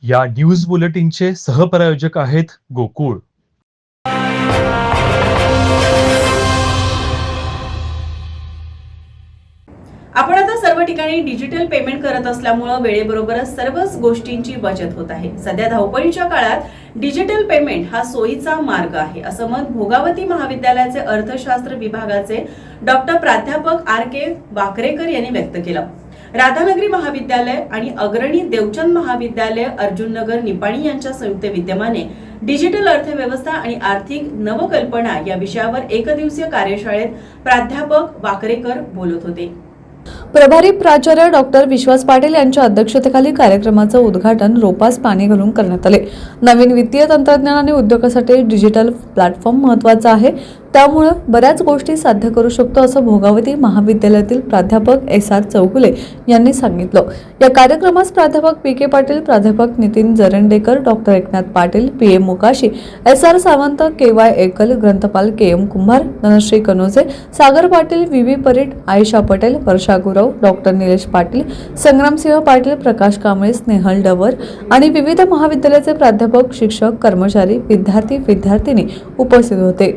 या न्यूज बुलेटिनचे सहप्रायोजक आहेत गोकुळ. आपण आता सर्व ठिकाणी डिजिटल पेमेंट करत असल्यामुळे वेळेबरोबरच सर्वच गोष्टींची बचत होत आहे. सध्या धावपळीच्या काळात डिजिटल पेमेंट हा सोयीचा मार्ग आहे, असं मत भोगावती महाविद्यालयाचे अर्थशास्त्र विभागाचे डॉक्टर प्राध्यापक RK वाकरेकर यांनी व्यक्त केलं. राधानगरी महाविद्यालय आणि अग्रणी देवचंद महाविद्यालय अर्जुननगर निपाणी यांच्या संयुक्त विद्यमाने डिजिटल अर्थव्यवस्था आणि आर्थिक नवकल्पना या विषयावर एकदिवसीय कार्यशाळेत प्राध्यापक वाकरेकर बोलत होते. प्रभारी प्राचार्य डॉक्टर विश्वास पाटील यांच्या अध्यक्षतेखाली कार्यक्रमाचं उद्घाटन रोपास पाणी घालून करण्यात आले. नवीन वित्तीय तंत्रज्ञान आणि उद्योगासाठी डिजिटल प्लॅटफॉर्म महत्त्वाचा आहे, त्यामुळे बऱ्याच गोष्टी साध्य करू शकतो असं भोगावती महाविद्यालयातील प्राध्यापक SR चौगुले यांनी सांगितलं. या कार्यक्रमास प्राध्यापक PK पाटील, प्राध्यापक Nitin Jarandekar, doctor Eknath Patil, PM Mukashi, SR Sawant, KY Ekal, ग्रंथपाल KM Kumbhar, Dhanashri Kanoje, Sagar Patil, VV Parit, Ayesha Patel, Varsha Gurav, doctor Nilesh Patil, Sangramsinh Patil, Prakash Kamble, Snehal Dawar आणि विविध महाविद्यालयाचे प्राध्यापक, शिक्षक, कर्मचारी, विद्यार्थी विद्यार्थिनी उपस्थित होते.